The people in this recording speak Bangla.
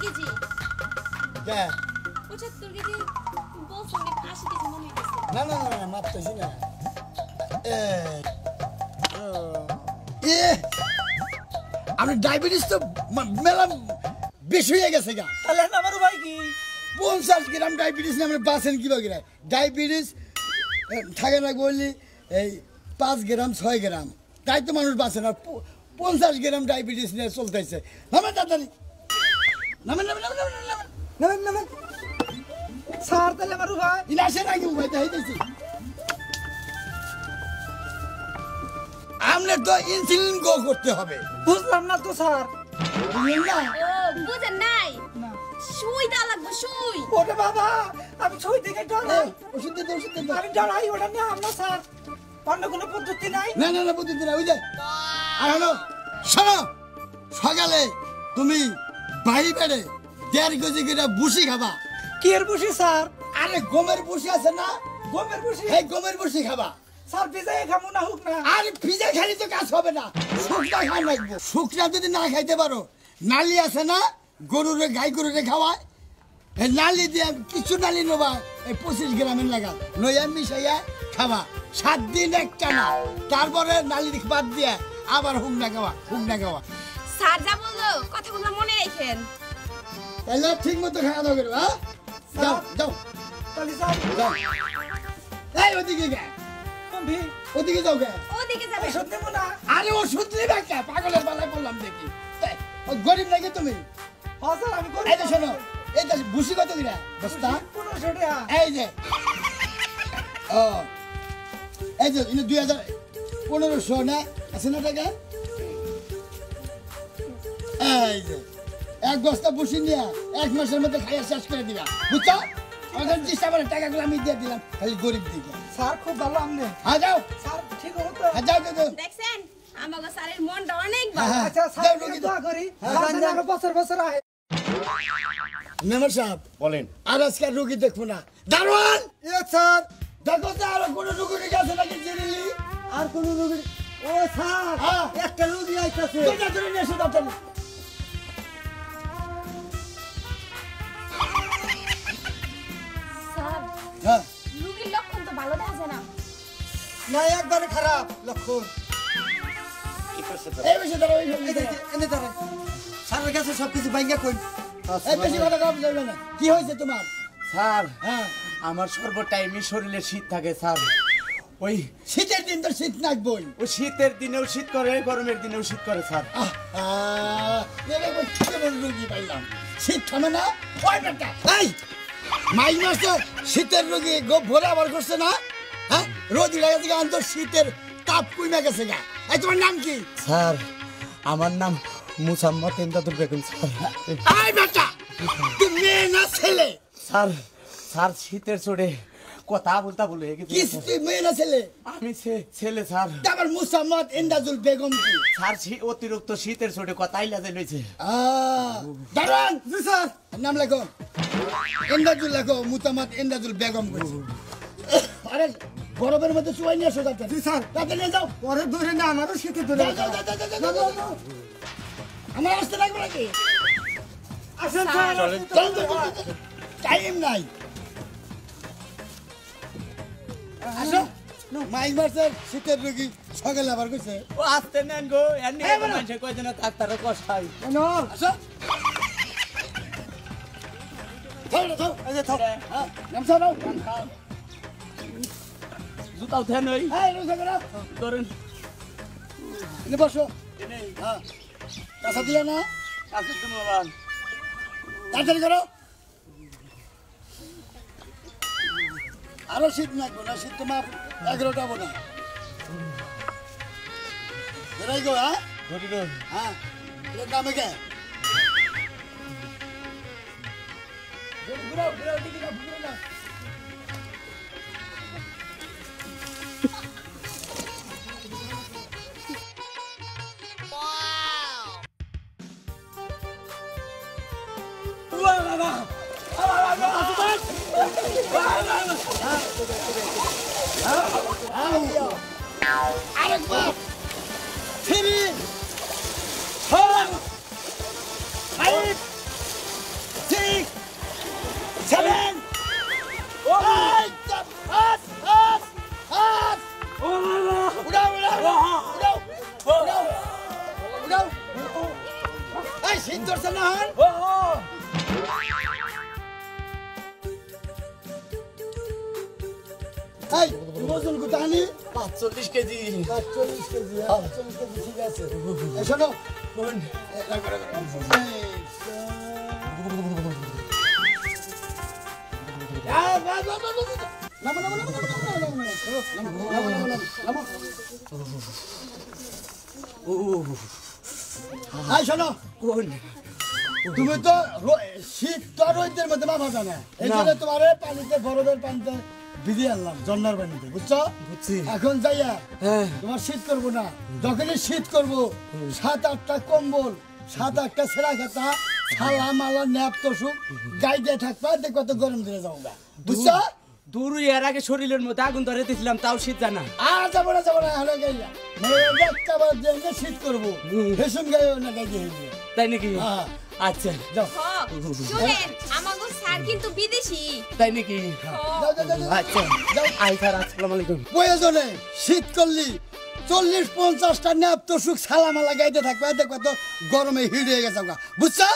কেজি কে 75 কেজি বলছেন 80 কেজি মনে হইছে না না না না মাপতেছি না আমি ডায়াবেটিস তো মেলা বেশি হয়ে গেছে গা তাহলে আমার ভাই কি 50 গ্রাম ডায়াবেটিস না আমরা বাসেন কি বাকি ডায়াবেটিস থাকে না বললি এই 5 গ্রাম 6 গ্রাম তাই তো মানুষ বাঁচে না 50 গ্রাম ডায়াবেটিস নিয়ে চলতেছে নামেন তাড়াতাড়ি নামেন নামেন নামেন নামেন নামেন নামেন স্যার তাহলে আমার ভাই ইনাসে নাকি উপায় দেখাইতেছি আমনে তো ইনসুলিন গো করতে হবে বুঝলাম না তো স্যার বুঝলেন না ও বুঝেন নাই সুই দা লাগবে সুই ওরে বাবা আমি ছুঁই থেকে ডরাই ওষুধ দিতে আমি ডরাই ওটা না আমরা স্যার অন্য কোনো পদ্ধতি নাই না না না বুঝতে না বুঝে আর হলো শোনো সকালে তুমি বাড়ি বেড়ে 1.5 কেজি করে বুসি খাবা কি এর বসি স্যার আরে গমের বুসি আছে না গমের বসি এই গমের বুসি খাবা স্যার ভিজাই খামু না হুক না আরে ভিজে খালি তো কাজ হবে না শুকনা খাওয়া লাগবে শুকনা যদি না খাইতে পারো নালি আছে না গরুরে গাই গরুরে খাওয়ায় এই নালি দিয়ে কিছু নালি নেবা এই 25 গ্রামের লাগা নয়া মিশাইয়া খাবা 7 দিন একটা না তারপরে নালি বাদ দিয়ে আবার হুমনা খাওয়া স্যার যা বললো কথাগুলো মনে রাখেন তাহলে ঠিক মতো খাওয়া দাওয়া করবে হ্যাঁ যাও যাও তাহলে স্যার যাও এই ওদিকে গে কোনটি ওদিকে যাও গে ওদিকে যাবে ওষুধ দেবো না আরে ওষুধ নেবে কে পাগলের বেলায় বললাম দেখি ও গরিব নাকি তুমি হ্যাঁ স্যার আমি এই যে শোনো এই যে বুসি কত দিরা বস্তা 1500 টাকা এই যে ও এই যে 2015 না আছে না টাকা এই যে এক বস্তা বুসি নিয়ে 1 মাসের মধ্যে খাইয়া শেষ করে দিবা বুঝছো আমাদের জিনিসটা টাকাগুলো আমি দিয়ে দিলাম খালি গরিব দিকে স্যার খুব ভালো আমনে হ্যাঁ যাও স্যার ঠিক হলো তো হ্যাঁ যাও দেখছেন আমাগো স্যারের মনটা অনেক ভালো হ্যাঁ, আচ্ছা যাও, স্যার রুগী দোয়া করি হ্যাঁ, স্যার যেন আরো বছর বছর আহে মেম্বার সাহেব বলেন আর আজকে রুগী দেখবো না দারোয়ান এ স্যার দেখো তো আর কোনো রুগী আছে নাকি জেনেলি আর কোন রোগী ও স্যার হ্যাঁ। একটা রোগী আইতাছে দুইটা ধরে নিয়ে এসো তাড়াতাড়ি। স্যার হ্যাঁ রুগীর লক্ষণ তো ভালো দেখা যায় না না একবারে খারাপ লক্ষণ এই বেশি দাঁড়াও এই এই দেখে এনে ধরে স্যারের কাছে সবকিছু ভাঙ্গা কই এই বেশি কথা কম যাবে না কি হয়েছে তোমার স্যার হ্যাঁ আমার সর্ব টাইমে শরীরে শীত থাকে স্যার ওই শীতের দিন তো শীত নাকবই ওই শীতের দিনেও শীত করে গরমের দিনেও শীত করে স্যার রুগী পাইলাম শীত থামে না ওই বেটা এই মাই মাসে শীতের রুগী গোপ ভরে আবার করছে না হ্যাঁ রোদ লাগে থেকে আন্ত শীতের তাপ কমে গেছে গা এই তোমার নাম কি স্যার আমার নাম মুসাম্মদ ইমদাদুল বেগম স্যার এই বেটা তুই মেয়ে না ছেলে স্যার স্যার শীতের চড়ে কথা বলতে বলে কি তুই মেয়ে না ছেলে আমি ছেলে স্যার তারপর মুসাম্মদ ইন্দাজুল বেগম কি স্যার অতিরিক্ত শীতের চড়ে কথাই লাজে লইছে দারোয়ান জি স্যার নাম লেখো ইন্দাজুল লেখো মুসাম্মদ ইন্দাজুল বেগম কইছে আরে গরমের মধ্যে চুয়াই নিয়ে এসো তাতে জি স্যার তাতে নিয়ে যাও পরে ধরে না আমারও শীতে ধরে যাও, যাও, যাও, যাও, যাও, যাও, যাও। আমার আসতে লাগবে নাকি আসেন স্যার চলো, চলো, চলো, চলো। টাইম নাই আসো মাইক মাসের শীতের রোগী সকালে আবার কইছে ও আসতে নেন গো এমনি মানুষে কয় যেন ডাক্তারের কষ্ট হয় আসো থাও না, থাও। এই যে থাক হ্যাঁ, গামছা নাও। জুতা উঠে নই হ্যাঁ, রোজা করো। ধরেন এনে বসো। হ্যাঁ। কাঁচা দিলে না? কাছে তুমি বাবা তাড়াতাড়ি করো। আরো শীত লাগবে না, শীত তোমার 11টা বোনা। বেরাই গো, হ্যাঁ? ধরি রে হ্যাঁ। এটার নামে কে? ঘুরাও, ঘুরাও, দিকে যাও, ঘুরাও না। আরেকবার 3 4 5 শীত ধরছে না হন এই ওজন কত আনি 45 কেজি 40 কেজি 40 কেজি ঠিক আছে এই শোনো কোন শোনো কোন তুমি তো শীত তো রোদের মধ্যে মামা জানা এই জন্য তোমার পানিতে বরফের পানিতে ভিজিয়ে আনলাম জন্নার পানিতে বুঝছো বুঝছি এখন যাইয়া হ্যাঁ তোমার শীত করবো না যখনই শীত করবো 7-8টা কম্বল 7-8টা সেরা খাতা ছালা মালা ন্যাপ তোষুক গাই দিয়ে থাকবা দেখো তো গরম দিনে যাও গা বুঝছো দূর এর আগে শরীরের মধ্যে আগুন ধরে দিয়েছিলাম তাও শীত জানা আর যাবো না হলো গাইয়া একটা বার দিয়ে শীত করবো হেসুম গাই না গাই দিয়ে তাই নাকি হ্যাঁ আচ্ছা যাও শুনেন আমাগো স্যার কিন্তু বিদেশি তাই নাকি যাও যাও যাও আচ্ছা যাও আই স্যার আসসালামু আলাইকুম প্রয়োজনে শীত করলি 40-50টা ন্যাপ তোষুক সালামালা গাইতে থাকবে দেখো তো গরমে হিট হয়ে গেছে বুঝছো